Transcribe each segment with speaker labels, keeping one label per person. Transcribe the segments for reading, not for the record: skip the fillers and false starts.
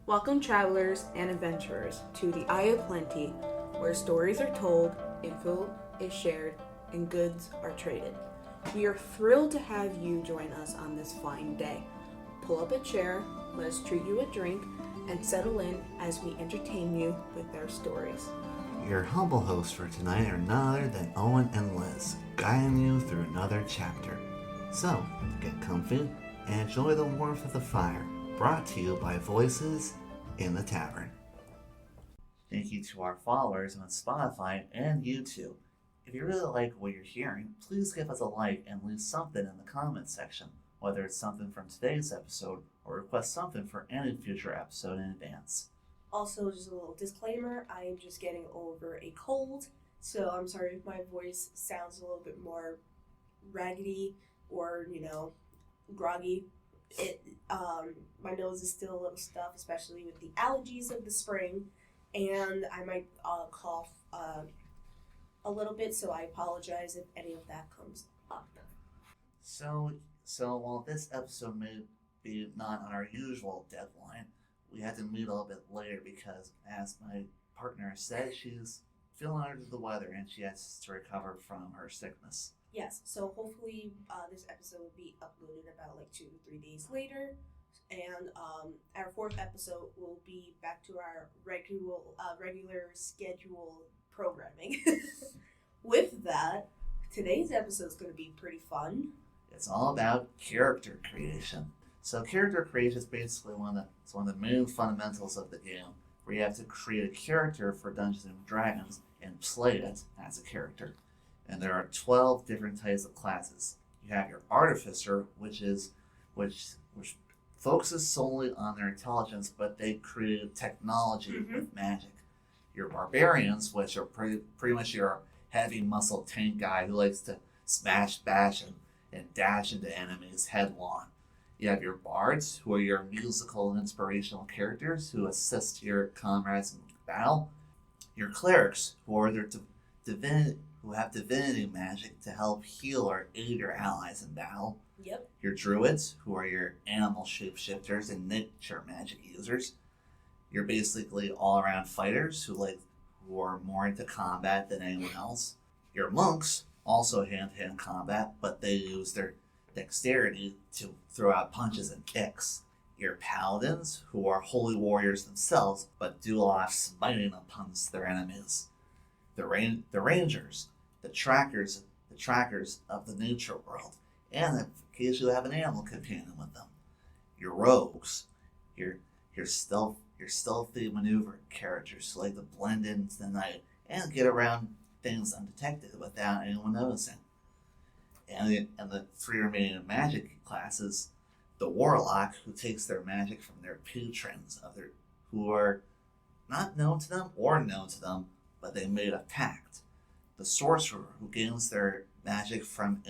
Speaker 1: Welcome, travelers and adventurers, to the Eye of Plenty, where stories are told, info is shared, and goods are traded. We are thrilled to have you join us on this fine day. Pull up a chair, let us treat you a drink, and settle in as we entertain you with our stories.
Speaker 2: Your humble hosts for tonight are none other than Owen and Liz, guiding you through another chapter. So, get comfy and enjoy the warmth of the fire, brought to you by Voices in the Tavern. Thank you to our followers on Spotify and YouTube. If you really like what you're hearing, please give us a like and leave something in the comments section, whether it's something from today's episode or request something for any future episode in advance.
Speaker 3: Also, just a little disclaimer, I am just getting over a cold, so I'm sorry if my voice sounds a little bit more raggedy or, groggy. My nose is still a little stuffed, especially with the allergies of the spring, and I might cough a little bit, so I apologize if any of that comes up.
Speaker 2: So while this episode may be not on our usual deadline, we had to meet a little bit later because, as my partner said, she's feeling under the weather and she has to recover from her sickness.
Speaker 3: Yes, so hopefully this episode will be uploaded about 2 to 3 days later, and our fourth episode will be back to our regular schedule programming. With that, today's episode is going to be pretty fun.
Speaker 2: It's all about character creation. So character creation is basically one of the main fundamentals of the game, where you have to create a character for Dungeons and Dragons and play it as a character. And there are 12 different types of classes. You have your Artificer, which focuses solely on their intelligence, but they create technology with magic. Your Barbarians, which are pretty much your heavy muscle tank guy who likes to smash, bash, and dash into enemies headlong. You have your Bards, who are your musical and inspirational characters who assist your comrades in battle. Your Clerics, who are their who have divinity magic to help heal or aid your allies in battle.
Speaker 3: Yep.
Speaker 2: Your Druids, who are your animal shapeshifters and nature magic users. You're basically all-around fighters who are more into combat than anyone else. Your Monks, also hand-to-hand combat, but they use their dexterity to throw out punches and kicks. Your Paladins, who are holy warriors themselves, but do a lot of smiting amongst their enemies. The Rangers, the trackers of the nature world, and occasionally have an animal companion with them. Your Rogues, your stealthy maneuver characters who like to blend into the night and get around things undetected without anyone noticing. And the three remaining magic classes, the Warlock, who takes their magic from their patrons, who are not known to them or known to them, but they made a pact. The Sorcerer, who gains their magic from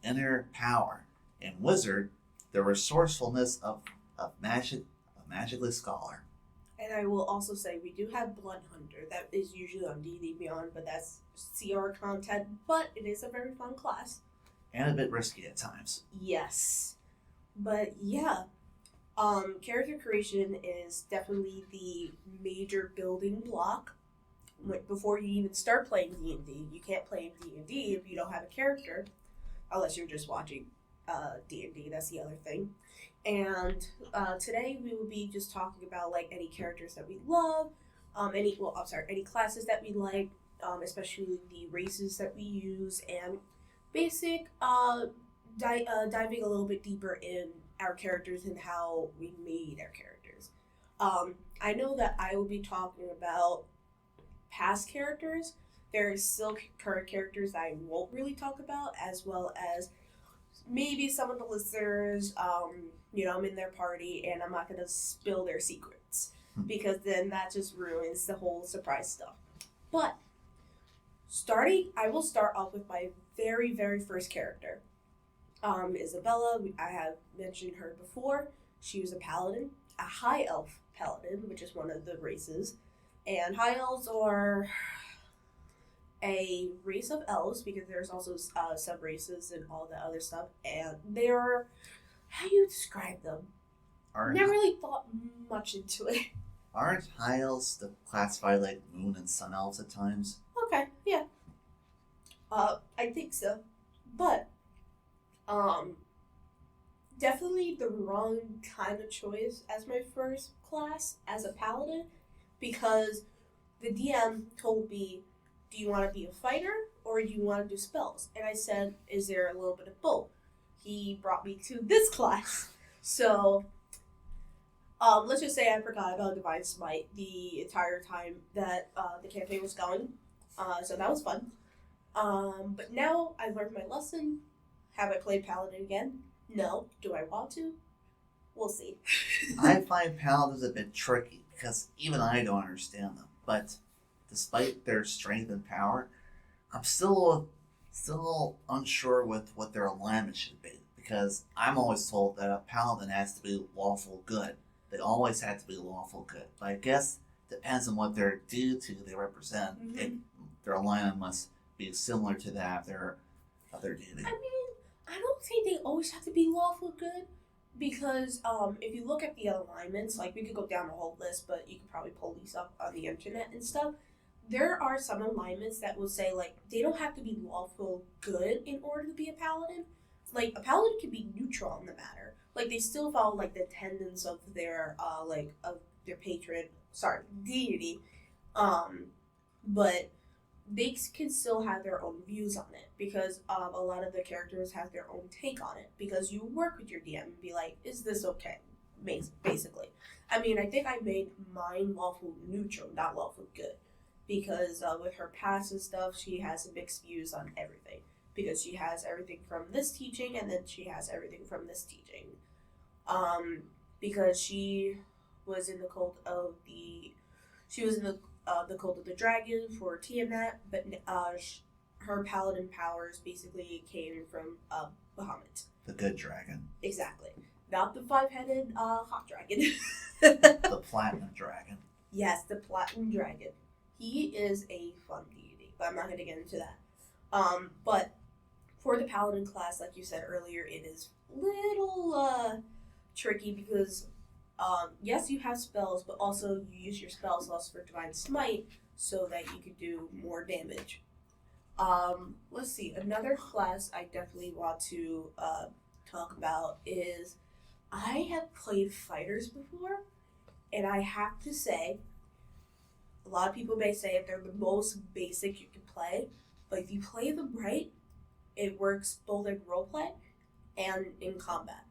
Speaker 2: inner power, and Wizard, the resourcefulness of magically scholar.
Speaker 3: And I will also say we do have Blood Hunter. That is usually on D&D Beyond, but that's CR content, but it is a very fun class.
Speaker 2: And a bit risky at times.
Speaker 3: Yes. But yeah, character creation is definitely the major building block. Before you even start playing D&D, you can't play D&D if you don't have a character, unless you're just watching D&D. That's the other thing. And today we will be just talking about any characters that we love, any classes that we like, especially the races that we use, and basic diving a little bit deeper in our characters and how we made our characters. I know that I will be talking about past characters. There are still current characters I won't really talk about, as well as maybe some of the listeners, I'm in their party and I'm not going to spill their secrets because then that just ruins the whole surprise stuff. But I will start off with my very, very first character. Isabella, I have mentioned her before. She was a paladin, a high elf paladin, which is one of the races. And high elves are a race of elves, because there's also sub-races and all that other stuff. And they're, how do you describe them?
Speaker 2: Are
Speaker 3: Never really thought much into it.
Speaker 2: aren't high elves classified like moon and sun elves at times?
Speaker 3: Okay, yeah. I think so. But, definitely the wrong kind of choice as my first class as a paladin, because the DM told me, do you want to be a fighter or do you want to do spells? And I said, is there a little bit of both? He brought me to this class. So, let's just say I forgot about Divine Smite the entire time that the campaign was going. So that was fun. But now I've learned my lesson. Have I played Paladin again? No. Do I want to? We'll see.
Speaker 2: I find paladins a bit tricky because even I don't understand them. But despite their strength and power, I'm still unsure with what their alignment should be. Because I'm always told that a paladin has to be lawful good. They always have to be lawful good. But I guess depends on what their deity they represent.
Speaker 3: Mm-hmm.
Speaker 2: Their alignment must be similar to that of their deity.
Speaker 3: I mean, I don't think they always have to be lawful good, because if you look at the alignments, like we could go down the whole list, but you could probably pull these up on the internet and stuff. There are some alignments that will say like they don't have to be lawful good in order to be a paladin. Like a paladin can be neutral in the matter. Like they still follow like the tenets of their patron, deity, but they can still have their own views on it, because a lot of the characters have their own take on it, because you work with your DM and be like, is this okay? Basically. I mean, I think I made mine lawful neutral, not lawful good, because with her past and stuff, she has mixed views on everything, because she has everything from this teaching and then she has everything from this teaching. Because she was in the cult of the cult of the dragon for Tiamat, but her paladin powers basically came from Bahamut.
Speaker 2: The good dragon.
Speaker 3: Exactly. Not the 5-headed hot dragon.
Speaker 2: The platinum dragon.
Speaker 3: Yes, the platinum dragon. He is a fun deity, but I'm not going to get into that. But for the paladin class, like you said earlier, it is little tricky, because yes, you have spells, but also you use your spell slots for Divine Smite so that you can do more damage. Let's see. Another class I definitely want to talk about is, I have played fighters before, and I have to say, a lot of people may say they're the most basic you can play, but if you play them right, it works both in roleplay and in combat.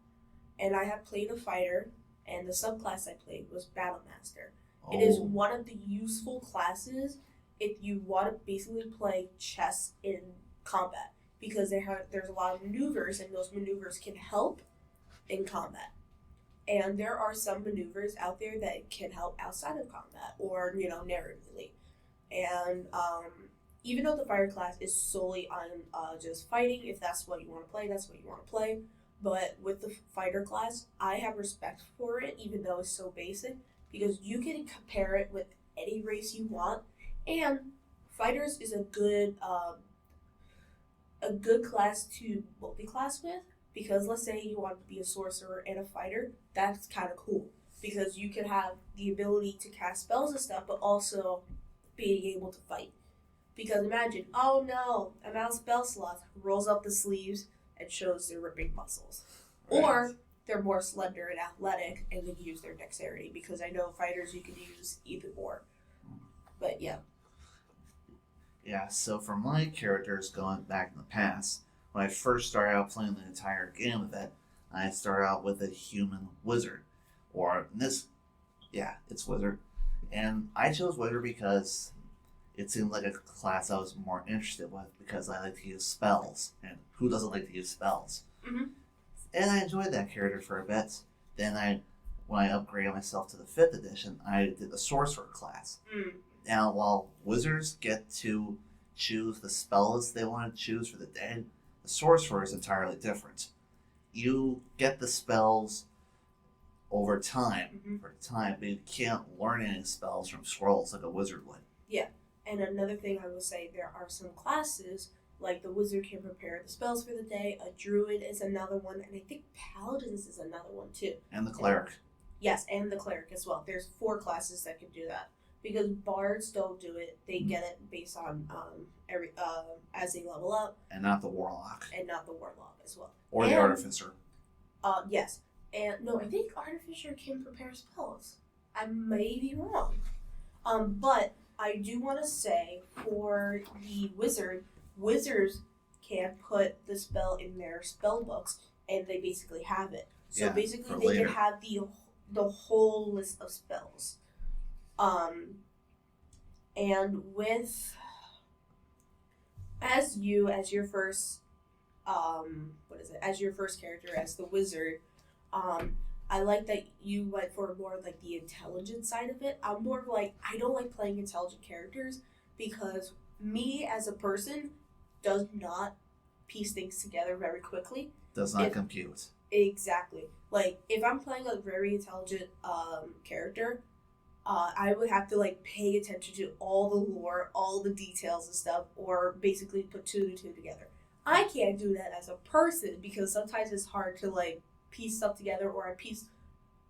Speaker 3: And I have played a fighter, and the subclass I played was Battlemaster.
Speaker 2: Oh.
Speaker 3: It is one of the useful classes if you want to basically play chess in combat, because there's a lot of maneuvers, and those maneuvers can help in combat. And there are some maneuvers out there that can help outside of combat, or, narratively. And even though the fighter class is solely on just fighting, if that's what you want to play, that's what you want to play. But with the fighter class, I have respect for it, even though it's so basic, because you can compare it with any race you want, and fighters is a good class to multi-class with, because let's say you want to be a sorcerer and a fighter, that's kind of cool, because you can have the ability to cast spells and stuff, but also being able to fight. Because imagine, oh no, I'm out of spell slots, rolls up the sleeves, and shows their ripping muscles.
Speaker 2: Right.
Speaker 3: Or they're more slender and athletic and can use their dexterity, because I know fighters you can use either or. But yeah.
Speaker 2: Yeah, so for my characters going back in the past, when I first started out playing the entire game of it, I started out with a human wizard. It's wizard. And I chose wizard because it seemed like a class I was more interested with, because I like to use spells. And who doesn't like to use spells?
Speaker 3: Mm-hmm.
Speaker 2: And I enjoyed that character for a bit. Then when I upgraded myself to the 5th edition, I did the sorcerer class.
Speaker 3: Mm.
Speaker 2: Now, while wizards get to choose the spells they want to choose for the day, the sorcerer is entirely different. You get the spells over time, but you can't learn any spells from scrolls like a wizard would.
Speaker 3: Yeah. And another thing I will say, there are some classes, like the wizard can prepare the spells for the day, a druid is another one, and I think paladins is another one too.
Speaker 2: And the cleric.
Speaker 3: Yes, and the cleric as well. There's 4 classes that can do that because bards don't do it. They get it based on every as they level up,
Speaker 2: And not the warlock.
Speaker 3: and not the warlock as well.
Speaker 2: Or the
Speaker 3: And-
Speaker 2: artificer.
Speaker 3: Yes, and no, I think artificer can prepare spells. I may be wrong. But I do want to say for the wizards can put the spell in their spell books, and they basically have it. So
Speaker 2: Yeah,
Speaker 3: basically,
Speaker 2: for
Speaker 3: they
Speaker 2: later.
Speaker 3: can have the whole list of spells. And with as your first as your first character as the wizard, I like that you went for more like the intelligent side of it. I'm more of like I don't like playing intelligent characters because me as a person does not piece things together very quickly.
Speaker 2: Does not
Speaker 3: If-
Speaker 2: compute.
Speaker 3: Exactly. Like if I'm playing a very intelligent character, I would have to like pay attention to all the lore, all the details and stuff, or basically put 2 to 2 together. I can't do that as a person because sometimes it's hard to like piece stuff together, or I piece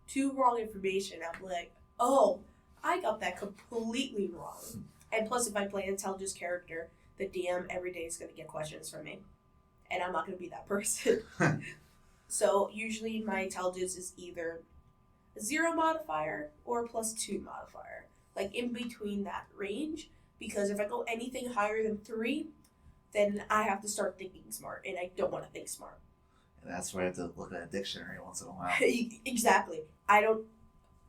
Speaker 3: 2 wrong information. I'm like, oh, I got that completely wrong. And plus, if I play an intelligence character, the DM every day is going to get questions from me, and I'm not going to be that person. So usually my intelligence is either 0 modifier or +2 modifier, like in between that range. Because if I go anything higher than 3, then I have to start thinking smart, and I don't want to think smart.
Speaker 2: And that's why I have to look at a dictionary once in a while.
Speaker 3: Exactly.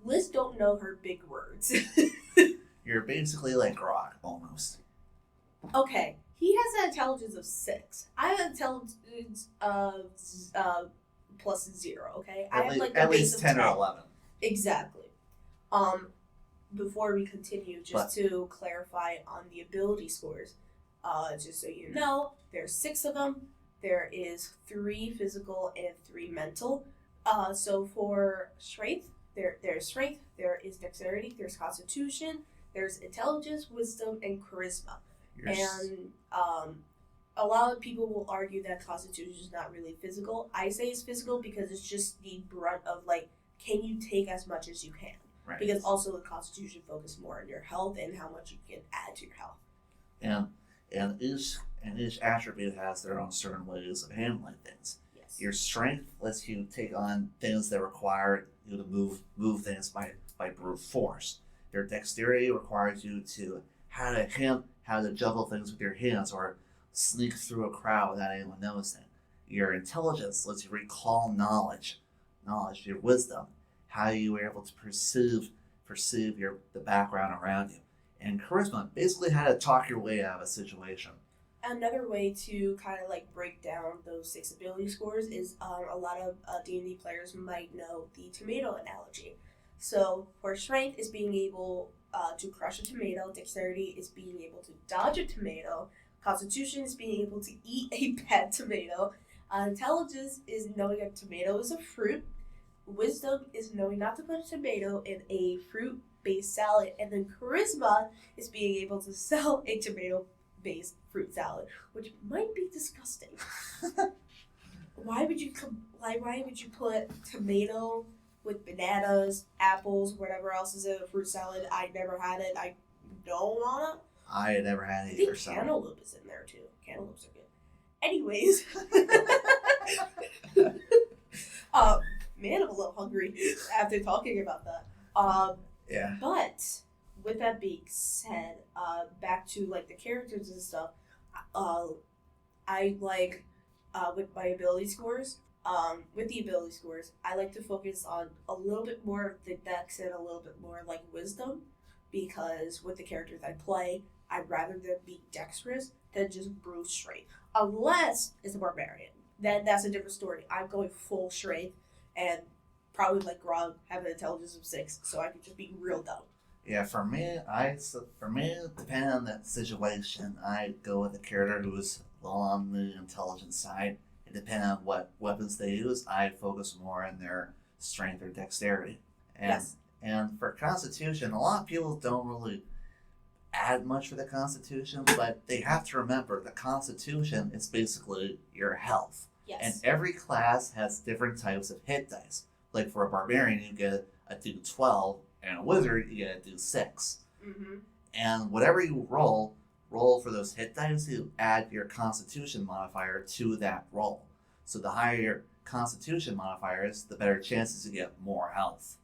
Speaker 3: Liz don't know her big words.
Speaker 2: You're basically like Grog, almost.
Speaker 3: Okay, he has an intelligence of 6. I have an intelligence of +0. Okay, I have like the
Speaker 2: at
Speaker 3: base
Speaker 2: least
Speaker 3: of
Speaker 2: 10 or 11.
Speaker 3: Exactly. Before we continue, to clarify on the ability scores, just so you know, there's 6 of them. There is 3 physical and 3 mental. So for strength, there's strength, there is dexterity, there's constitution, there's intelligence, wisdom, and charisma. And a lot of people will argue that constitution is not really physical. I say it's physical because it's just the brunt of like, can you take as much as you can?
Speaker 2: Right.
Speaker 3: Because also the constitution focuses more on your health and how much you can add to your health.
Speaker 2: And each attribute has their own certain ways of handling things.
Speaker 3: Yes.
Speaker 2: Your strength lets you take on things that require you to move things by brute force. Your dexterity requires you to how to juggle things with your hands or sneak through a crowd without anyone noticing. Your intelligence lets you recall knowledge, your wisdom, how you were able to perceive the background around you. And charisma, basically how to talk your way out of a situation.
Speaker 3: Another way to kind of like break down those 6 ability scores is a lot of D&D players might know the tomato analogy. So for strength is being able to crush a tomato, dexterity is being able to dodge a tomato, constitution is being able to eat a bad tomato, intelligence is knowing a tomato is a fruit, wisdom is knowing not to put a tomato in a fruit-based salad, and then charisma is being able to sell a tomato-based fruit salad, which might be disgusting. Why would you put tomato with bananas, apples, whatever else is in a fruit salad? I never had it. I don't want it.
Speaker 2: I had never had
Speaker 3: I
Speaker 2: it
Speaker 3: think
Speaker 2: either. So
Speaker 3: cantaloupe is in there too. Cantaloupes are good. Anyways, man, I'm a little hungry after talking about that.
Speaker 2: yeah.
Speaker 3: But with that being said, back to like the characters and stuff, I like with my ability scores. With the ability scores, I like to focus on a little bit more of the dex and a little bit more like wisdom, because with the characters I play, I'd rather them be dexterous than just brute strength. Unless it's a barbarian, then that's a different story. I'm going full strength and probably like Grog have an intelligence of 6, so I could just be real dumb.
Speaker 2: Yeah, for me, depending on the situation, I go with a character who is well on the intelligence side. And depending on what weapons they use, I focus more on their strength or dexterity.
Speaker 3: Yes.
Speaker 2: And for Constitution, a lot of people don't really add much for the Constitution, but they have to remember the Constitution is basically your health.
Speaker 3: Yes.
Speaker 2: And every class has different types of hit dice. Like for a barbarian, you get a D12, and a wizard, you get a D6.
Speaker 3: Mm-hmm.
Speaker 2: And whatever you roll for those hit dice, you add your Constitution modifier to that roll. So the higher your Constitution modifier is, the better chances you get more health.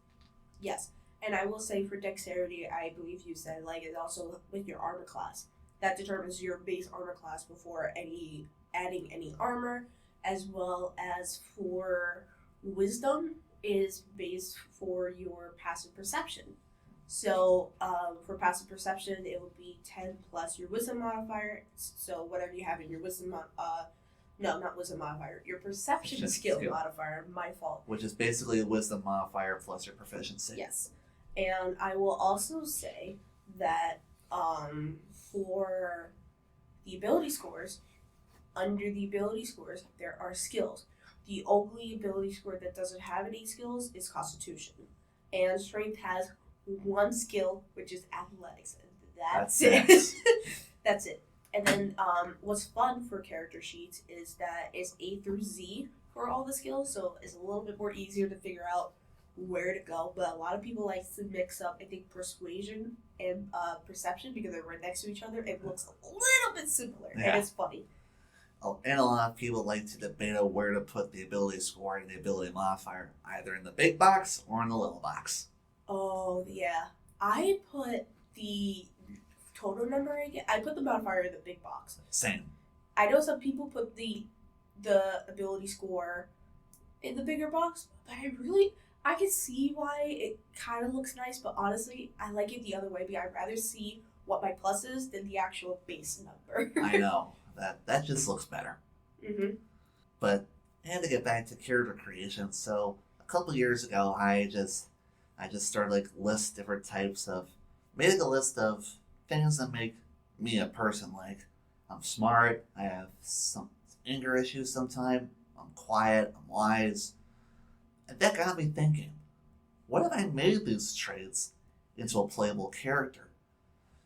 Speaker 3: Yes. And I will say for dexterity, I believe you said, like, it's also with your armor class. That determines your base armor class before adding any armor, as well as for wisdom is based for your passive perception. So for passive perception, it would be 10 plus your wisdom modifier. So whatever you have in your wisdom, no, not wisdom modifier, your perception skill modifier, my fault.
Speaker 2: Which is basically a wisdom modifier plus your proficiency.
Speaker 3: Yes. And I will also say that for the ability scores, under the ability scores, there are skills. The only ability score that doesn't have any skills is Constitution. And Strength has one skill, which is Athletics. That's it. That's it. And then what's fun for character sheets is that it's A through Z for all the skills, so it's a little bit more easier to figure out where to go. But a lot of people like to mix up, I think, Persuasion and Perception because they're right next to each other. It looks a little bit similar, and it's funny.
Speaker 2: Oh, and a lot of people like to debate on where to put the ability score and the ability modifier, either in the big box or in the little box.
Speaker 3: Oh, yeah. I put the total number again. I put the modifier in the big box.
Speaker 2: Same.
Speaker 3: I know some people put the ability score in the bigger box, but I can see why it kind of looks nice, but honestly, I like it the other way because I'd rather see what my plus is than the actual base number.
Speaker 2: I know. That just looks better.
Speaker 3: Mm-hmm.
Speaker 2: But, and to get back to character creation, so a couple years ago, I just started list different types of, made a list of things that make me a person. Like, I'm smart, I have some anger issues sometimes, I'm quiet, I'm wise. And that got me thinking, what if I made these traits into a playable character?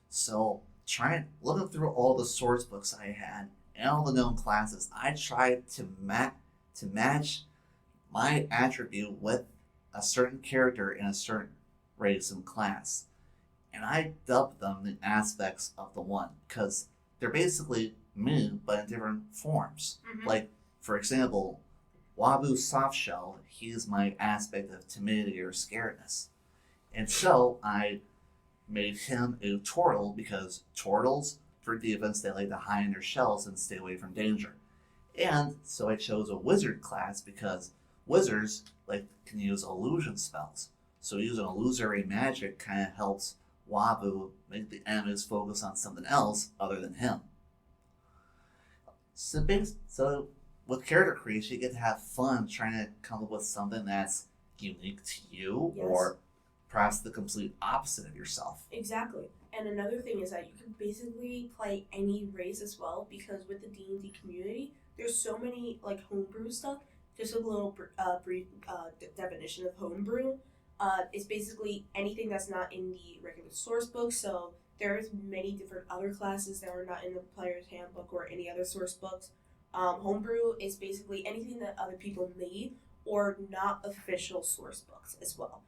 Speaker 2: So, looking through all the source books I had and all the known classes, I tried to match my attribute with a certain character in a certain race and class. And I dubbed them the aspects of the one, because they're basically me, but in different forms.
Speaker 3: Mm-hmm.
Speaker 2: Like, for example, Wabu Softshell, he's my aspect of timidity or scaredness. And so I made him a turtle because turtles, for defense, they like to hide in their shells and stay away from danger. And so I chose a wizard class because wizards can use illusion spells. So using illusory magic kind of helps Wabu make the enemies focus on something else other than him. So with character creation, you get to have fun trying to come up with something that's unique to you,
Speaker 3: yes,
Speaker 2: or perhaps the complete opposite of yourself.
Speaker 3: Exactly. And another thing is that you can basically play any race as well, because with the D&D community, there's so many homebrew stuff. Just a little brief definition of homebrew. It's basically anything that's not in the regular source book. So there's many different other classes that are not in the player's handbook or any other source books. Homebrew is basically anything that other people made or not official source books as well.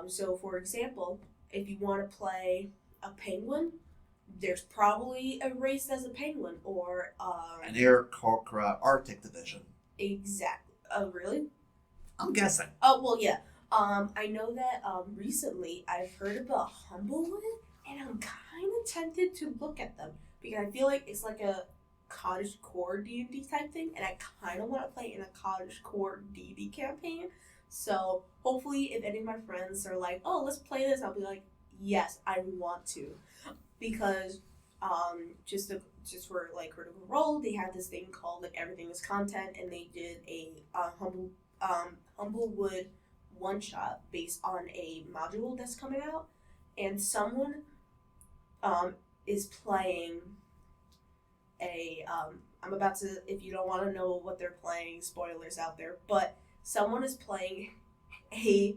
Speaker 3: So for example, if you want to play a penguin, there's probably a race that's a penguin, or
Speaker 2: an Air Arctic division.
Speaker 3: Exactly. Oh, really?
Speaker 2: I'm guessing.
Speaker 3: Oh, well, yeah. I know that recently I've heard about Humblewood, and I'm kind of tempted to look at them because I feel like it's like a cottage core D&D type thing, and I kind of want to play in a cottage core D&D campaign. So hopefully, if any of my friends are like, "Oh, let's play this," I'll be like, "Yes, I want to," because just for Critical Role, they had this thing called Everything is Content, and they did a Humblewood one shot based on a module that's coming out, and someone is playing a I'm about to, if you don't want to know what they're playing, spoilers out there, but someone is playing a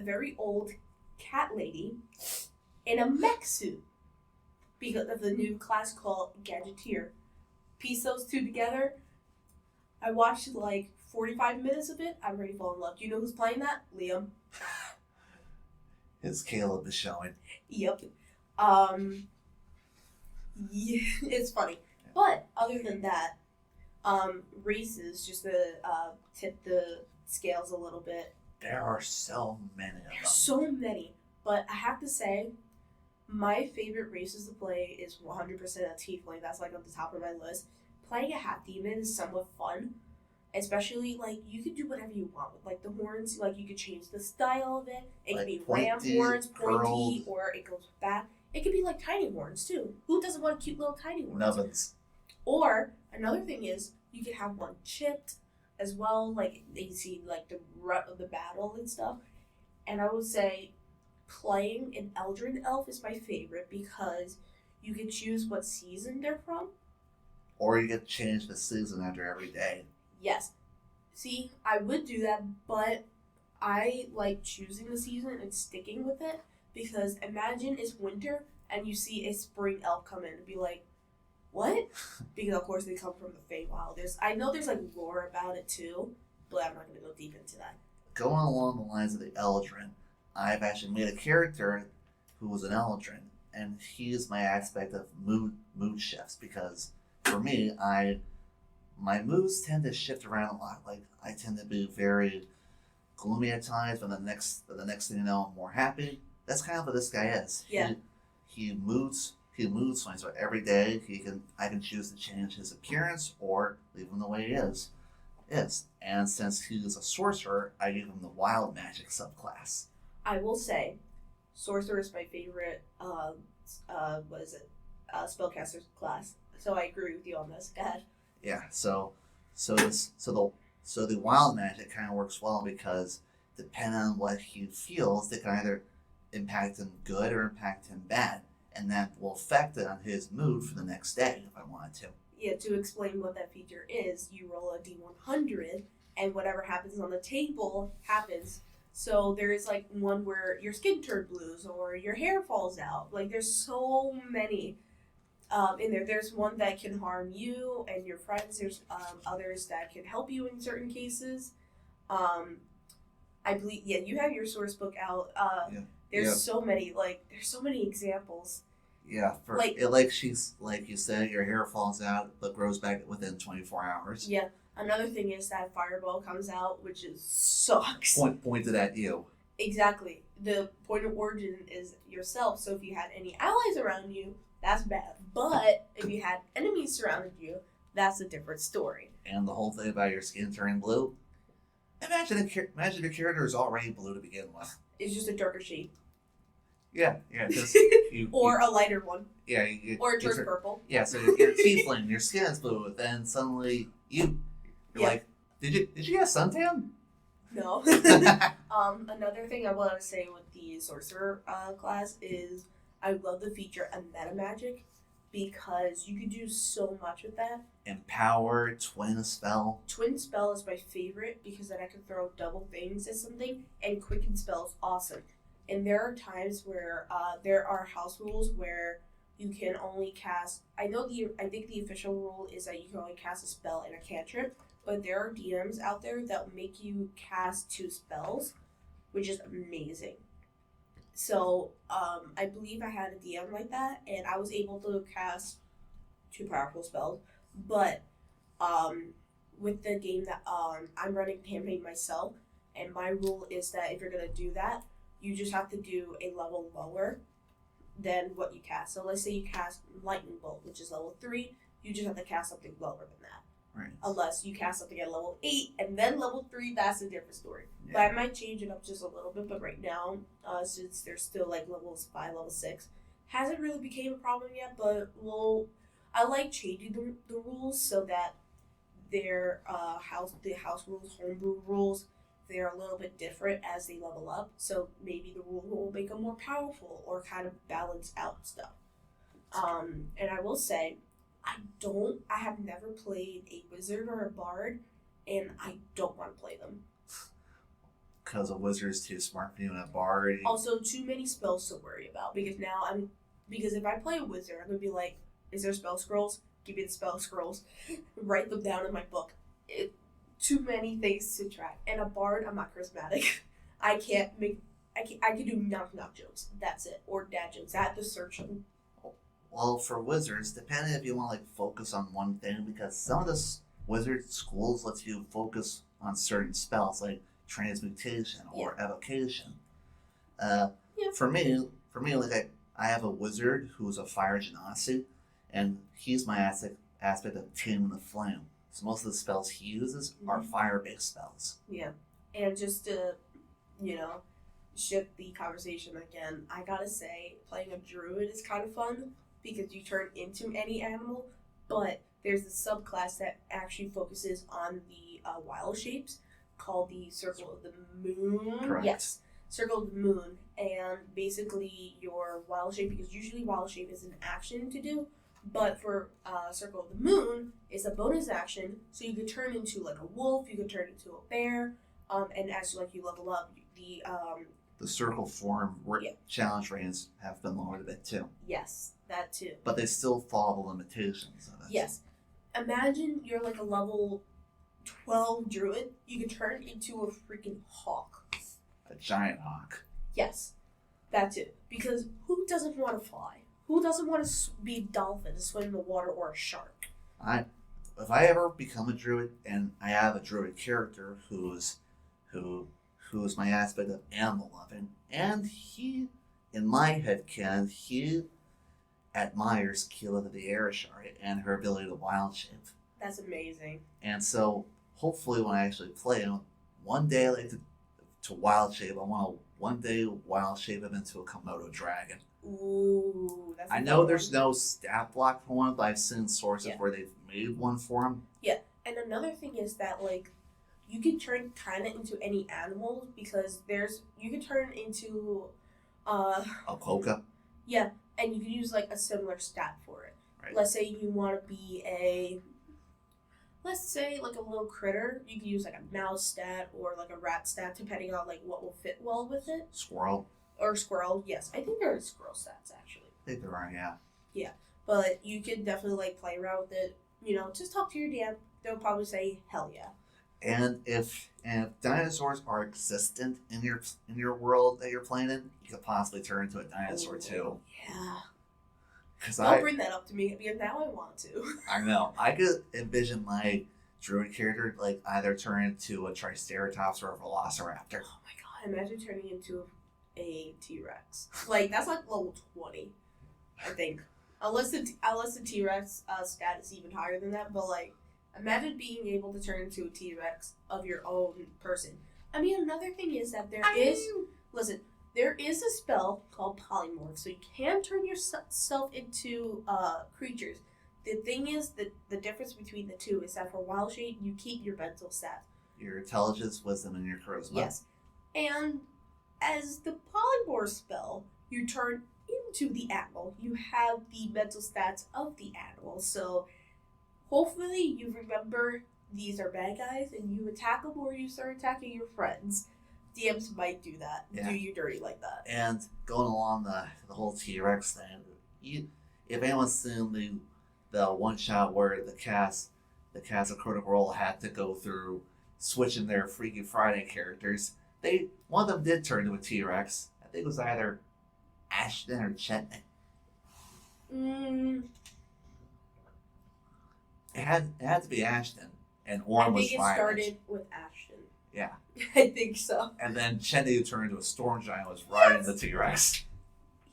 Speaker 3: very old cat lady in a mech suit because of the new class called Gadgeteer. Piece those two together. I watched 45 minutes of it, I'm ready to fall in love. Do you know who's playing that? Liam.
Speaker 2: His Caleb is showing.
Speaker 3: Yep. Yeah, it's funny. But other than that, races, just to tip the scales a little bit.
Speaker 2: There are so many of them.
Speaker 3: There's so many. But I have to say, my favorite races to play is 100% a Tiefling. That's like on the top of my list. Playing a half demon is somewhat fun. Especially, like, you can do whatever you want with, like, the horns. Like, you could change the style of it. It
Speaker 2: Like
Speaker 3: could be
Speaker 2: pointy,
Speaker 3: ram horns, pointy,
Speaker 2: curled.
Speaker 3: or it goes back. It could be, like, tiny horns, too. Who doesn't want cute little tiny horns?
Speaker 2: Nubbins.
Speaker 3: Or, another thing is, you could have one chipped as well. Like, you see, like, the rut of the battle and stuff. And I would say playing an Eldrin Elf is my favorite because you can choose what season they're from.
Speaker 2: Or you get to change the season after every day.
Speaker 3: Yes. See, I would do that, but I like choosing the season and sticking with it because imagine it's winter and you see a spring elf come in and be like, what? Because of course they come from the Feywild. I know there's like lore about it too, but I'm not going to go deep into that.
Speaker 2: Going along the lines of the Eldrin, I've actually made a character who was an Eldrin, and he's my aspect of mood shifts because for me, my moods tend to shift around a lot. Like I tend to be very gloomy at times, but the next thing you know, I'm more happy. That's kind of what this guy is.
Speaker 3: Yeah.
Speaker 2: He moods swings. So every day I can choose to change his appearance or leave him the way he is. And since he's a sorcerer, I give him the wild magic subclass.
Speaker 3: I will say, sorcerer is my favorite. Spellcaster class. So I agree with you on this. Go ahead.
Speaker 2: Yeah, so the wild magic kind of works well because depending on what he feels, they can either impact him good or impact him bad, and that will affect it on his mood for the next day if I wanted to.
Speaker 3: Yeah, to explain what that feature is, you roll a d100, and whatever happens on the table happens. So there is like one where your skin turned blues or your hair falls out. Like there's so many. In there, there's one that can harm you and your friends. There's others that can help you in certain cases. I believe, yeah, you have your source book out. There's so many, there's so many examples.
Speaker 2: Yeah, like she's like you said, your hair falls out but grows back within 24 hours.
Speaker 3: Yeah, another thing is that fireball comes out, which sucks.
Speaker 2: Pointed at you.
Speaker 3: Exactly. The point of origin is yourself. So if you had any allies around you, that's bad. But if you had enemies surrounding you, that's a different story.
Speaker 2: And the whole thing about your skin turning blue. Imagine your character is already blue to begin with.
Speaker 3: It's just a darker shade.
Speaker 2: Yeah. Just
Speaker 3: or a lighter one.
Speaker 2: Yeah.
Speaker 3: Or it turns purple.
Speaker 2: Yeah. So you're tiefling, your skin is blue, then suddenly you're like, did you get a suntan?
Speaker 3: No. Another thing I want to say with the sorcerer class is I love the feature of meta magic because you can do so much with that.
Speaker 2: Empower, twin spell.
Speaker 3: Twin spell is my favorite because then I can throw double things at something, and quicken spell is awesome. And there are times where there are house rules where you can only cast. I think the official rule is that you can only cast a spell and a cantrip, but there are DMs out there that will make you cast 2 spells, which is amazing. So, I believe I had a DM like that, and I was able to cast 2 powerful spells. But, with the game that I'm running campaign myself, and my rule is that if you're gonna do that, you just have to do a level lower than what you cast. So let's say you cast Lightning Bolt, which is level 3, you just have to cast something lower than that.
Speaker 2: Right.
Speaker 3: Unless you cast something at level 8 and then level 3, that's a different story.
Speaker 2: Yeah.
Speaker 3: But I might change it up just a little bit. But right now, since there's still like levels 5, level 6, hasn't really became a problem yet. But I like changing the rules so that their the house rules, homebrew rules, they're a little bit different as they level up. So maybe the rule will make them more powerful or kind of balance out stuff. And I will say, I have never played a wizard or a bard, and I don't want to play them.
Speaker 2: Because a wizard's too smart for you and a bard.
Speaker 3: Also, too many spells to worry about, because if I play a wizard, I'm going to be like, is there spell scrolls? Give me the spell scrolls. Write them down in my book. too many things to track. And a bard, I'm not charismatic. I can do knock jokes. That's it. Or dad jokes. I have to search them.
Speaker 2: Well, for wizards, depending if you want to like focus on one thing, because some of the wizard schools lets you focus on certain spells like transmutation or evocation. For me, like I have a wizard who's a fire genasi, and he's my aspect of Taming the Flame. So most of the spells he uses are fire-based spells.
Speaker 3: Yeah, and just to, shift the conversation again, I gotta say, playing a druid is kind of fun because you turn into any animal, but there's a subclass that actually focuses on the wild shapes called the Circle of the Moon.
Speaker 2: Correct.
Speaker 3: Yes, Circle of the Moon, and basically your wild shape, because usually wild shape is an action to do, but for Circle of the Moon, it's a bonus action, so you could turn into like a wolf, you could turn into a bear, and as you level up,
Speaker 2: the circle form challenge ranges have been lowered a bit too.
Speaker 3: Yes, that too.
Speaker 2: But they still follow the limitations of it.
Speaker 3: Yes. Imagine you're like a level 12 druid, you could turn into a freaking hawk.
Speaker 2: A giant hawk.
Speaker 3: Yes, that too. Because who doesn't want to fly? Who doesn't want to be a dolphin, swim in the water, or a shark?
Speaker 2: If I ever become a druid and I have a druid character who's my aspect of animal loving, and he, in my headcanon, he admires Keela the Arashari and her ability to wild shape.
Speaker 3: That's amazing.
Speaker 2: And so, hopefully, when I actually play him, one day I like to wild shape. I want to one day wild shape him into a Komodo dragon.
Speaker 3: Ooh, that's.
Speaker 2: I know there's no stat block for one, but I've seen sources where they've made one for him.
Speaker 3: Yeah, and another thing is that you can turn kind of into any animal because you can turn into
Speaker 2: a quokka.
Speaker 3: Yeah, and you can use a similar stat for it.
Speaker 2: Right.
Speaker 3: Let's say you want to be let's say a little critter. You can use a mouse stat or a rat stat, depending on what will fit well with it.
Speaker 2: Squirrel.
Speaker 3: Or squirrel. Yes, I think there are squirrel stats actually.
Speaker 2: I think there are, yeah.
Speaker 3: Yeah, but you can definitely play around with it. Just talk to your DM. They'll probably say hell yeah.
Speaker 2: And if dinosaurs are existent in your world that you're playing in, you could possibly turn into a dinosaur too.
Speaker 3: Yeah.
Speaker 2: Don't
Speaker 3: bring that up to me because now I want to.
Speaker 2: I know. I could envision my druid character either turn into a Triceratops or a Velociraptor.
Speaker 3: Oh my god! Imagine turning into a T-Rex. That's level 20, I think. Unless the T-Rex stat is even higher than that, but imagine being able to turn into a T-Rex of your own person. I mean, another thing is that there is a spell called Polymorph, so you can turn yourself into creatures. The thing is that the difference between the two is that for wild shape, you keep your mental stats.
Speaker 2: Your intelligence, wisdom, and your charisma.
Speaker 3: Yes. And as the Polymorph spell, you turn into the animal. You have the mental stats of the animal, so hopefully you remember these are bad guys and you attack them or you start attacking your friends. DMs might do that.
Speaker 2: Yeah.
Speaker 3: Do you dirty like that.
Speaker 2: And going along the whole T-Rex thing, if anyone's seen the one shot where the cast of Critical Role had to go through switching their Freaky Friday characters, one of them did turn into a T-Rex. I think it was either Ashton or Chetney. It had to be Ashton, and Orm was riding.
Speaker 3: I think it started with Ashton.
Speaker 2: Yeah.
Speaker 3: I think so.
Speaker 2: And then Chetney, who turned into a storm giant, was riding the T-Rex.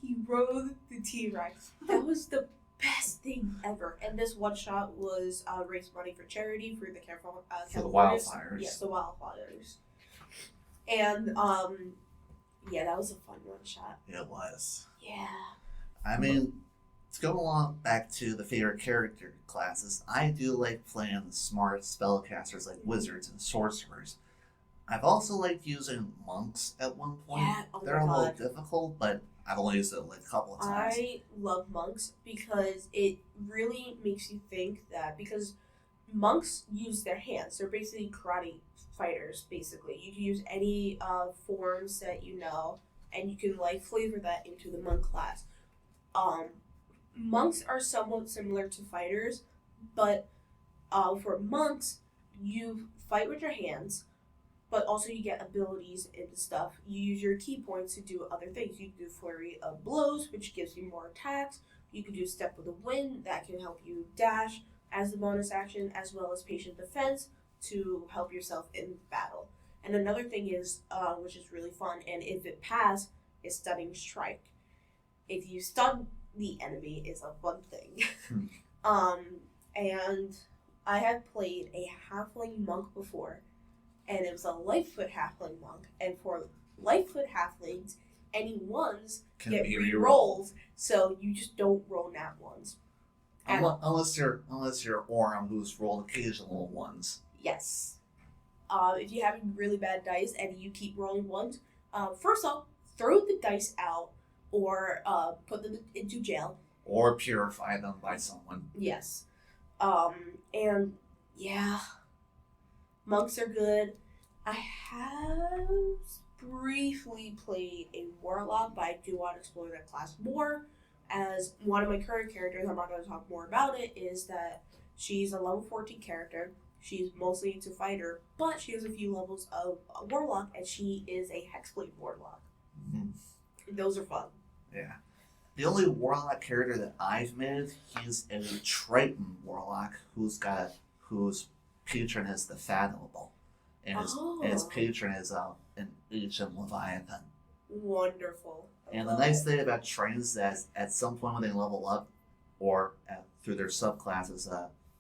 Speaker 3: He rode the T-Rex. That was the best thing ever. And this one shot was raise money for charity for the
Speaker 2: for the wildfires.
Speaker 3: Yes, the wildfires. And yeah, that was a fun one shot.
Speaker 2: It was.
Speaker 3: Yeah.
Speaker 2: I mean, to go along back to the favorite character classes, I do like playing the smart spellcasters like wizards and sorcerers. I've also liked using monks at one point.
Speaker 3: Yeah,
Speaker 2: they're a little difficult, but I've only used it a couple of times.
Speaker 3: I love monks because it really makes you think that because monks use their hands. They're basically karate fighters, basically. You can use any forms that you know, and you can flavor that into the monk class. Monks are somewhat similar to fighters, but for monks, you fight with your hands, but also you get abilities and stuff. You use your key points to do other things. You can do Flurry of Blows, which gives you more attacks. You can do Step with the Wind, that can help you dash as the bonus action, as well as Patient Defense to help yourself in battle. And another thing is, which is really fun, and if it pass, is Stunning Strike. If you stun the enemy, is a fun thing. And I have played a Halfling Monk before, and it was a Lightfoot Halfling Monk. And for Lightfoot Halflings, any ones
Speaker 2: Can
Speaker 3: get
Speaker 2: be
Speaker 3: re-rolls, so you just don't roll nat ones.
Speaker 2: Unless you're Orem, who's rolled occasional ones.
Speaker 3: Yes. If you're having really bad dice and you keep rolling ones, first off, throw the dice out or put them into jail.
Speaker 2: Or purify them by someone.
Speaker 3: Yes. And yeah, monks are good. I have briefly played a warlock, but I do want to explore that class more. As one of my current characters, I'm not going to talk more about it, is that she's a level 14 character. She's mostly into fighter, but she has a few levels of a warlock, and she is a hexblade warlock.
Speaker 2: Mm-hmm.
Speaker 3: Those are fun.
Speaker 2: Yeah. The only warlock character that I've made, he's a Triton warlock whose patron is the Fathomable. And his patron is an ancient Leviathan.
Speaker 3: Wonderful.
Speaker 2: And the nice thing about Tritons is that at some point when they level up, or through their subclasses,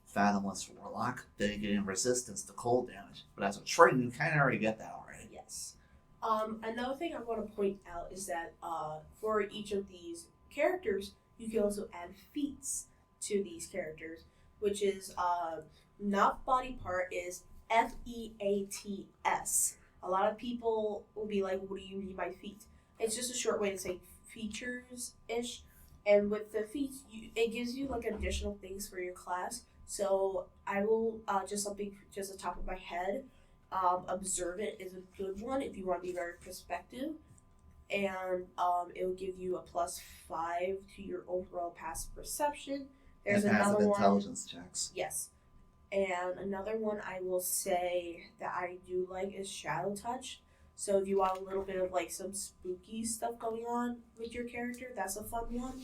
Speaker 2: Fathomless Warlock, they gain resistance to cold damage. But as a Triton, you kind of already get that already.
Speaker 3: Yes. Another thing I want to point out is that for each of these characters, you can also add feats to these characters, which is not body part, is FEATS. A lot of people will be like, what do you mean by feats? It's just a short way to say features-ish. And with the feats, it gives you like additional things for your class. So I will, just the top of my head, Observant is a good one if you want to be very perspective. And it will give you a +5 to your overall passive perception. There's
Speaker 2: and
Speaker 3: another
Speaker 2: passive
Speaker 3: one.
Speaker 2: intelligence checks.
Speaker 3: Yes. And another one I will say that I do like is Shadow Touch. So if you want a little bit of like some spooky stuff going on with your character, that's a fun one.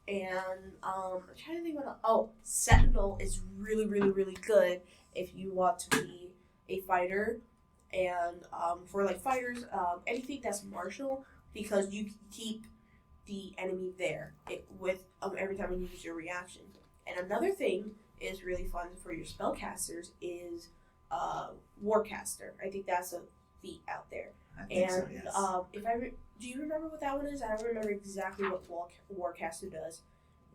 Speaker 3: And I'm trying to think Sentinel is really, really, really good if you want to be a fighter. And for like fighters, anything that's martial, because you can keep the enemy there with every time you use your reaction. And another thing is really fun for your spellcasters is Warcaster. I think that's a feat out there.
Speaker 2: I think so, yes.
Speaker 3: Do you remember what that one is? I don't remember exactly what Warcaster does.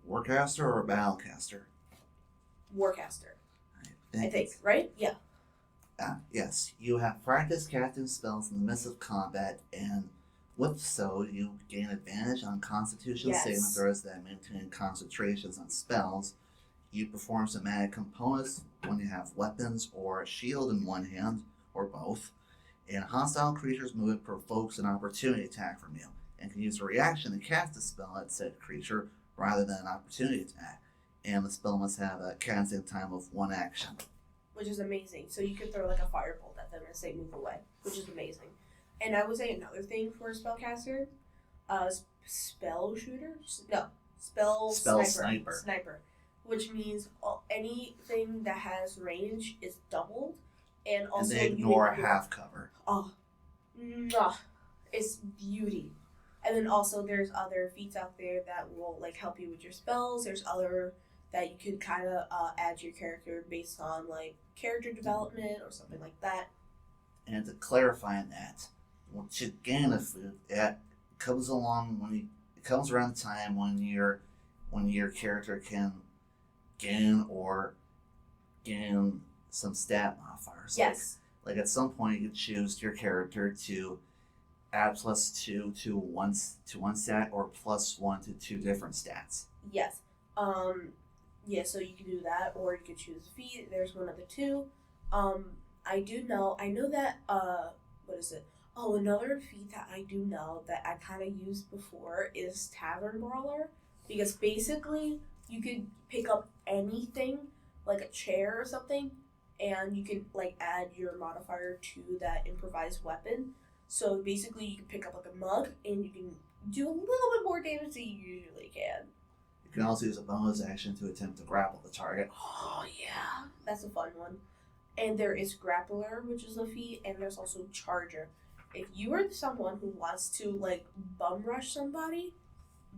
Speaker 2: Warcaster or Battlecaster?
Speaker 3: Warcaster. I think,
Speaker 2: it's-
Speaker 3: right? Yeah.
Speaker 2: Yes. You have practiced casting spells in the midst of combat, and with so, you gain advantage on Constitution
Speaker 3: Yes.
Speaker 2: saving throws that maintain concentrations on spells. You perform somatic components when you have weapons or a shield in one hand, or both. And hostile creature's movement provokes an opportunity attack from you, and can use a reaction to cast a spell at said creature rather than an opportunity attack. And the spell must have a casting time of 1 action.
Speaker 3: Which is amazing. So you could throw like a firebolt at them and say move away, which is amazing. And I would say another thing for a spellcaster, spell shooter? No, spell sniper. Which means anything that has range is doubled. And also
Speaker 2: and they ignore half cover.
Speaker 3: Oh, it's beauty. And then also there's other feats out there that will like help you with your spells. There's other that you could kind of add to your character based on like character development or something like that.
Speaker 2: And to clarify on that, to gain a food, it comes along it comes around the time when your character can gain some stat modifiers.
Speaker 3: Yes.
Speaker 2: Like at some point you choose your character to add +2 to one stat or +1 to 2 different stats.
Speaker 3: Yes. Yeah, so you can do that, or you can choose a feat. There's one of the two. I know that, what is it? Oh, another feat that I do know that I kind of used before is Tavern Brawler. Because basically, you could pick up anything, like a chair or something, and you can like add your modifier to that improvised weapon. So basically, you can pick up like a mug, and you can do a little bit more damage than you usually can.
Speaker 2: You can also use a bonus action to attempt to grapple the target.
Speaker 3: Oh yeah, that's a fun one. And there is Grappler, which is a feat, and there's also Charger. If you are someone who wants to like bum rush somebody,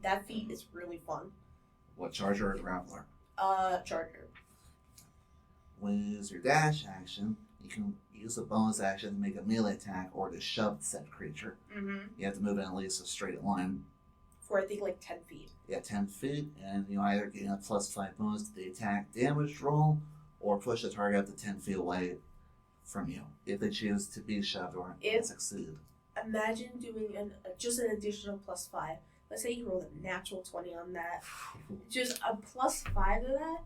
Speaker 3: that feat is really fun.
Speaker 2: What, Charger or Grappler?
Speaker 3: Charger.
Speaker 2: When you use your dash action, you can use a bonus action to make a melee attack or to shove said creature.
Speaker 3: Mm-hmm.
Speaker 2: You have to move in at least a straight line.
Speaker 3: For I think like 10 feet.
Speaker 2: Yeah, 10 feet, and you either gain a +5 bonus to the attack damage roll, or push the target up to 10 feet away from you if they choose to be shoved or succeed.
Speaker 3: Imagine doing just an additional +5. Let's say you roll a natural 20 on that. Just a +5 of that,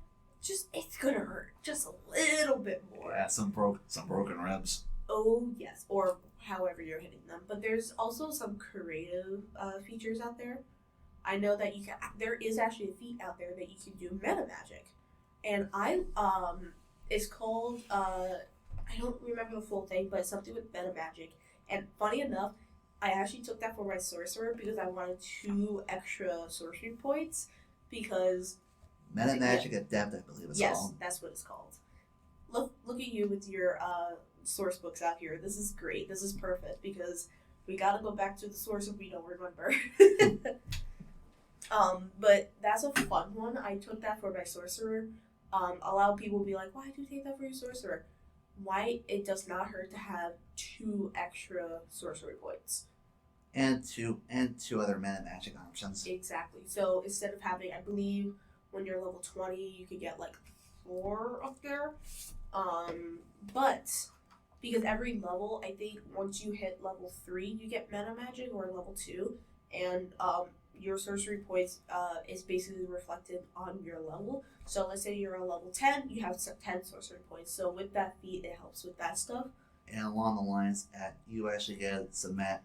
Speaker 3: it's gonna hurt just a little bit more.
Speaker 2: Yeah, some broken ribs.
Speaker 3: Oh yes, or however you're hitting them. But there's also some creative features out there. I know that there is actually a feat out there that you can do meta magic, and it's called I don't remember the full thing, but it's something with meta magic. And funny enough, I actually took that for my sorcerer because I wanted 2 extra sorcery points because
Speaker 2: Meta Magic Adept, I believe it's called.
Speaker 3: Yes, that's what it's called. Look at you with your source books out here. This is great. This is perfect because we gotta go back to the source if we don't remember. But that's a fun one. I took that for my sorcerer. A lot of people will be like, why do you take that for your sorcerer? Why it does not hurt to have 2 extra sorcery points.
Speaker 2: And two other meta magic options.
Speaker 3: Exactly. So instead of having, I believe, when you're level 20, you could get like 4 up there. But because every level, I think once you hit level 3, you get meta magic, or level 2, and your sorcery points is basically reflected on your level. So let's say you're a level 10, you have 10 sorcery points. So with that feat, it helps with that stuff.
Speaker 2: And along the lines, you actually get the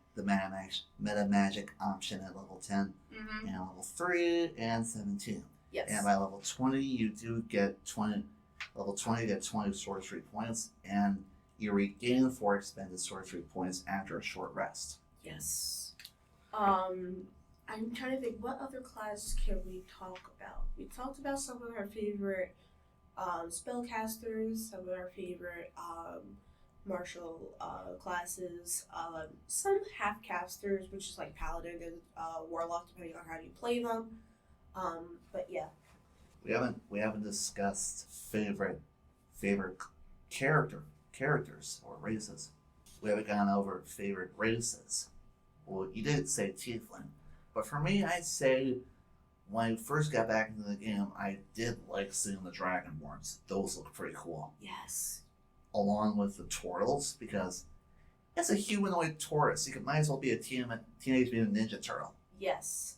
Speaker 2: meta magic option at level 10, and level 3 and 17.
Speaker 3: Yes.
Speaker 2: And by level 20, you do get 20. Level 20, you get 20 sorcery points, and you regain 4 expended sorcery points after a short rest.
Speaker 3: Yes. I'm trying to think, what other classes can we talk about? We talked about some of our favorite spellcasters, some of our favorite martial classes, some half-casters, which is like paladin and warlock, depending on how you play them. But yeah.
Speaker 2: We haven't discussed favorite characters or races. We haven't gone over favorite races. Well, you did say tiefling, but for me, I'd say when I first got back into the game, I did like seeing the Dragonborns. Those look pretty cool.
Speaker 3: Yes.
Speaker 2: Along with the Turtles, because it's a humanoid Taurus. Might as well be a Teenage Mutant Ninja Turtle.
Speaker 3: Yes.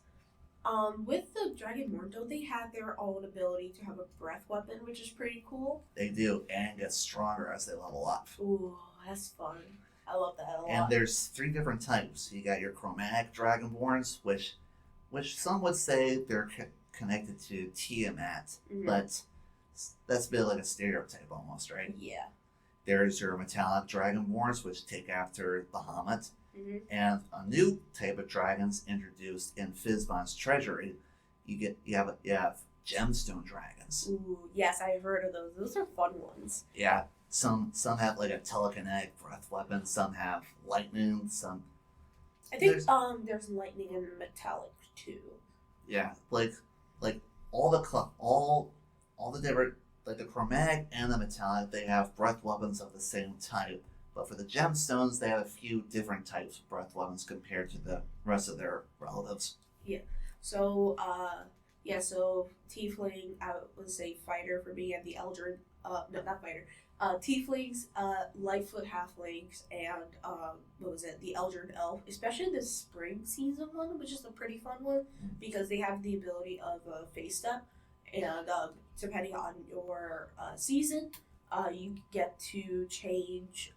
Speaker 3: With the Dragonborn, don't they have their own ability to have a breath weapon, which is pretty cool?
Speaker 2: They do, and get stronger as they level up.
Speaker 3: Ooh, that's fun. I love that a lot.
Speaker 2: And there's 3 different types. You got your chromatic Dragonborns, which some would say they're connected to Tiamat, but that's a bit like a stereotype almost, right?
Speaker 3: Yeah.
Speaker 2: There's your metallic Dragonborns, which take after Bahamut. And a new type of dragons introduced in Fizban's treasury. You have gemstone dragons.
Speaker 3: Ooh, yes, I've heard of those. Those are fun ones.
Speaker 2: Yeah, some have like a telekinetic breath weapon. Some have lightning. Some.
Speaker 3: I think there's lightning and metallic too.
Speaker 2: Yeah, like all the different, like the chromatic and the metallic, they have breath weapons of the same type. But for the gemstones, they have a few different types of breath weapons compared to the rest of their relatives.
Speaker 3: Yeah. So, so Tiefling, I would say fighter for me, and the Eldred, no, not fighter. Tieflings, Lightfoot halflings, and the Eldred elf, especially the spring season one, which is a pretty fun one because they have the ability of face step, and depending on your season, you get to change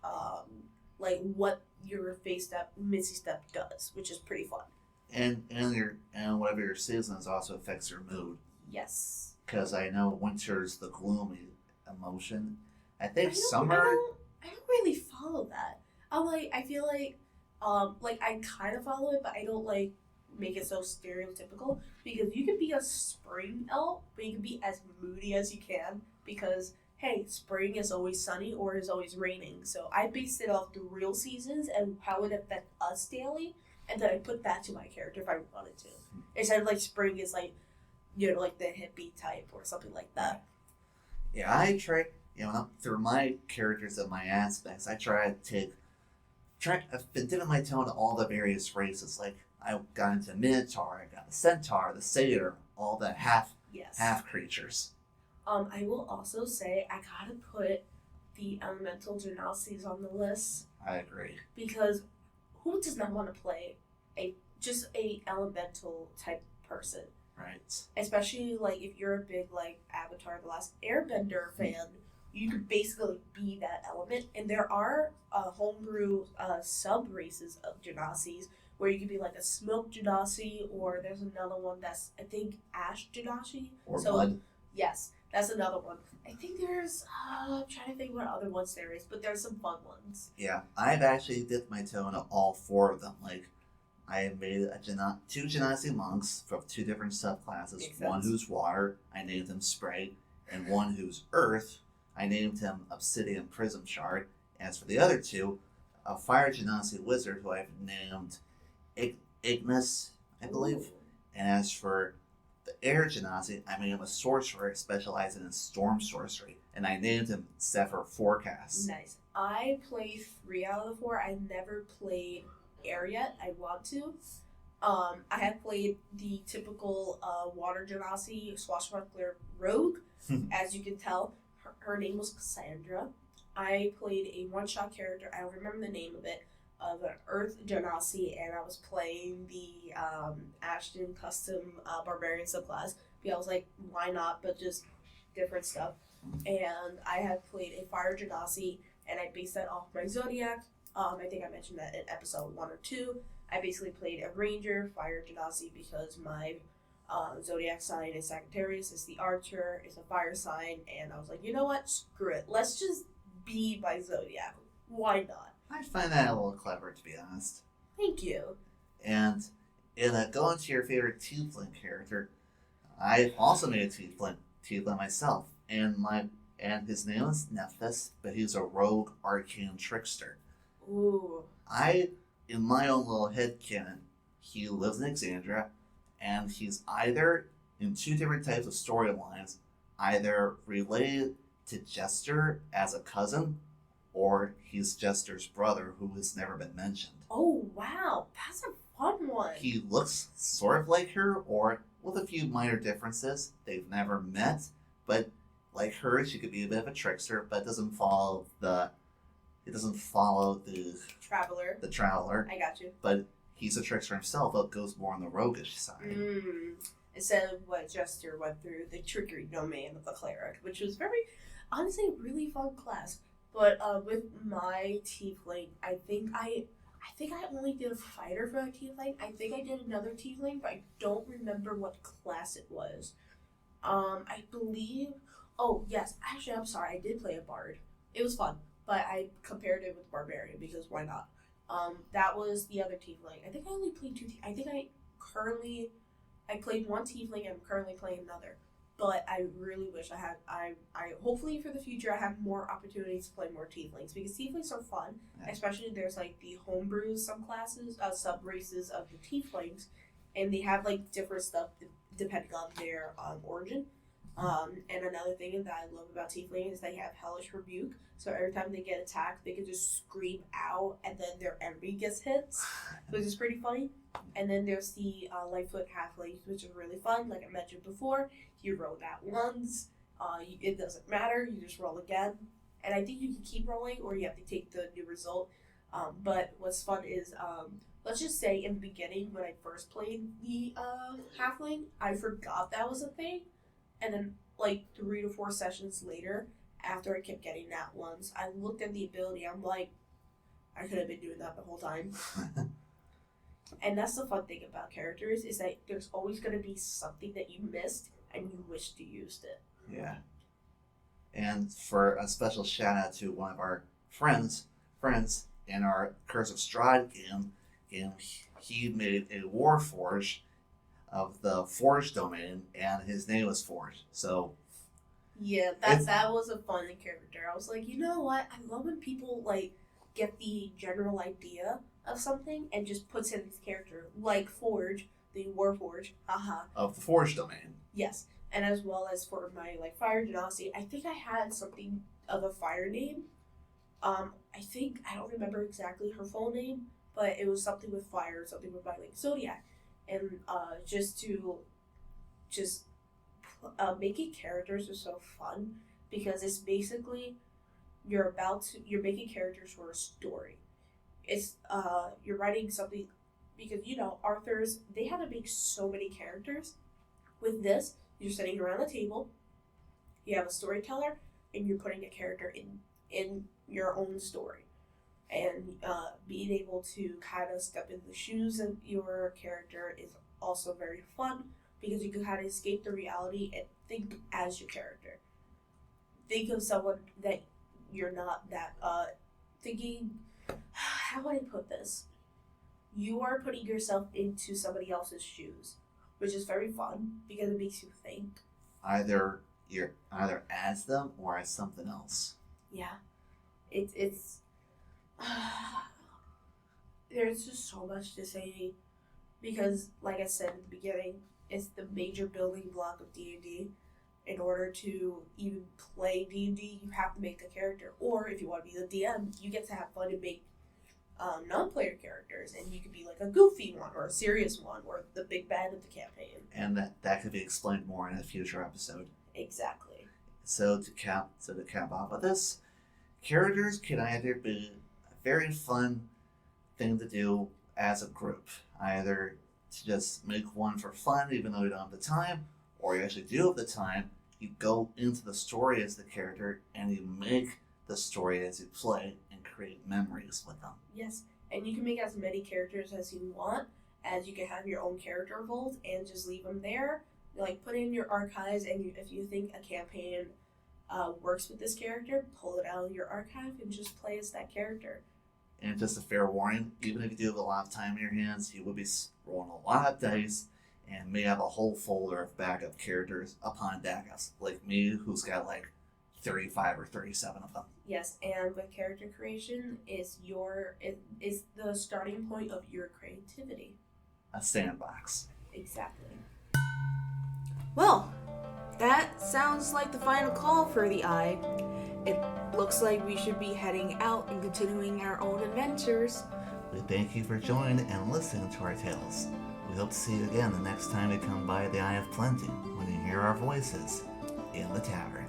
Speaker 3: what your face step, Misty Step does, which is pretty fun.
Speaker 2: And whatever your season is also affects your mood.
Speaker 3: Yes.
Speaker 2: Because I know winter's the gloomy emotion. I think
Speaker 3: I
Speaker 2: summer.
Speaker 3: don't really follow that. I feel like I kind of follow it, but I don't like make it so stereotypical because you can be a spring elf, but you can be as moody as you can because hey, spring is always sunny or is always raining. So I based it off the real seasons and how it affect us daily, and then I put that to my character if I wanted to. Instead of like spring is like like the hippie type or something like that.
Speaker 2: Yeah, I try. Through my characters and my aspects, I try to I've been dipping my toe into all the various races. Like I got into Minotaur, I got the Centaur, the Satyr, all the half
Speaker 3: Yes.
Speaker 2: creatures.
Speaker 3: I will also say I gotta put the elemental genasies on the list
Speaker 2: I agree.
Speaker 3: because who does not want to play just a elemental type person?
Speaker 2: Right.
Speaker 3: Especially like if you're a big like Avatar: The Last Airbender fan, you could basically be that element. And there are homebrew sub races of genasies where you could be like a smoke genasi, or there's another one that's I think ash genasi.
Speaker 2: Or
Speaker 3: So
Speaker 2: mud.
Speaker 3: yes, that's another one. I think there's I'm trying to think what other ones there is, but there's some fun ones.
Speaker 2: Yeah, I've actually dipped my toe into all four of them. Like, I made two Genasi monks from two different subclasses.
Speaker 3: Makes
Speaker 2: One
Speaker 3: sense.
Speaker 2: who's water, I named him Spray, and one who's earth, I named him Obsidian Prism Shard. As for the other two, a fire Genasi wizard who I've named Ignis, I believe.
Speaker 3: Ooh.
Speaker 2: And as for the air Genasi, I made him a sorcerer specializing in storm sorcery, and I named him Zephyr Forecast.
Speaker 3: Nice. I played 3 out of the 4. I never played air yet. I want to. I have played the typical water genasi swashbuckler rogue. As you can tell, her name was Cassandra. I played a one-shot character. I don't remember the name of it. Of an Earth Genasi, and I was playing the Ashton custom barbarian subclass. Because I was like, why not? But just different stuff. And I have played a Fire Genasi, and I based that off my Zodiac. I think I mentioned that in episode 1 or 2. I basically played a Ranger Fire Genasi because my Zodiac sign is Sagittarius, is the Archer, is a fire sign, and I was like, you know what? Screw it. Let's just be my Zodiac. Why not?
Speaker 2: I find that a little clever, to be honest.
Speaker 3: Thank you.
Speaker 2: And in going to your favorite Tiefling character, I also made a Tiefling myself, and his name is Nephthys, but he's a rogue arcane trickster.
Speaker 3: Ooh.
Speaker 2: In my own little headcanon, he lives in Exandria, and he's either in two different types of storylines, either related to Jester as a cousin, or he's Jester's brother who has never been mentioned.
Speaker 3: Oh, wow. That's a fun one.
Speaker 2: He looks sort of like her, or with a few minor differences. They've never met, but like her, she could be a bit of a trickster, but doesn't follow the
Speaker 3: Traveler.
Speaker 2: the Traveler.
Speaker 3: I got you.
Speaker 2: But he's a trickster himself, but goes more on the roguish side.
Speaker 3: Instead of what Jester went through, the trickery domain of the cleric, which was honestly, a really fun class. But with my Tiefling, I think I only did a fighter for a Tiefling. I think I did another Tiefling, but I don't remember what class it was. I believe. Oh yes, actually, I'm sorry. I did play a bard. It was fun, but I compared it with barbarian because why not? That was the other Tiefling. I think I only played 2. I think I played one Tiefling and I'm currently playing another. But I really wish I hopefully for the future I have more opportunities to play more Tieflings because Tieflings are fun.
Speaker 2: Yeah.
Speaker 3: Especially there's like the homebrew subclasses, sub races of the Tieflings, and they have like different stuff depending on their origin. And another thing that I love about Tiefling is they have Hellish Rebuke, so every time they get attacked, they can just scream out, and then their enemy gets hit, which is pretty funny. And then there's the Lightfoot Halfling, which is really fun. Like I mentioned before, you roll that once. It doesn't matter. You just roll again, and I think you can keep rolling, or you have to take the new result. But what's fun is, let's just say in the beginning when I first played the Halfling, I forgot that was a thing. And then, like, 3 to 4 sessions later, after I kept getting that once, I looked at the ability. I'm like, I could have been doing that the whole time. And that's the fun thing about characters, is that there's always going to be something that you missed and you wished you used it.
Speaker 2: Yeah. And for a special shout out to one of our friends in our Curse of Strahd game, he made a Warforge of the Forge domain, and his name was Forge. So
Speaker 3: Yeah, that was a fun character. I was like, you know what? I love when people like get the general idea of something and just puts in his character, like Forge, the Warforge. Haha.
Speaker 2: of the Forge domain.
Speaker 3: Yes, and as well as for my like Fire Genasi, I think I had something of a fire name. I don't remember exactly her full name, but it was something with fire, something with my like Zodiac, and just making characters is so fun because it's basically you're making characters for a story. It's you're writing something because Arthur's they had to make so many characters. With this, you're sitting around the table, you have a storyteller, and you're putting a character in your own story, and being able to kind of step in the shoes of your character is also very fun because you can kind of escape the reality and think as your character. Think of someone that you're not that thinking. How would I put this? You are putting yourself into somebody else's shoes, which is very fun because it makes you think.
Speaker 2: Either you're as them or as something else.
Speaker 3: Yeah, it's there's just so much to say because, like I said in the beginning, it's the major building block of D&D. In order to even play D&D, you have to make a character, or if you want to be the DM, you get to have fun and make non-player characters, and you could be like a goofy one or a serious one or the big bad of the campaign.
Speaker 2: And that could be explained more in a future episode.
Speaker 3: Exactly.
Speaker 2: So to cap off with this, characters can either be a very fun thing to do as a group, either to just make one for fun even though you don't have the time, or you actually do have the time, you go into the story as the character and you make the story as you play and create memories with them.
Speaker 3: Yes, and you can make as many characters as you want, as you can have your own character vault and just leave them there. Like, put in your archives, and if you think a campaign works with this character, pull it out of your archive and just play as that character.
Speaker 2: And just a fair warning, even if you do have a lot of time in your hands, you will be rolling a lot of dice and may have a whole folder of backup characters upon backups, like me, who's got like 35 or 37 of them.
Speaker 3: Yes, and with character creation is the starting point of your creativity.
Speaker 2: A sandbox.
Speaker 3: Exactly.
Speaker 1: Well, that sounds like the final call for the Eye. It looks like we should be heading out and continuing our own adventures.
Speaker 2: We thank you for joining and listening to our tales. We hope to see you again the next time we come by the Eye of Plenty when you hear our voices in the tavern.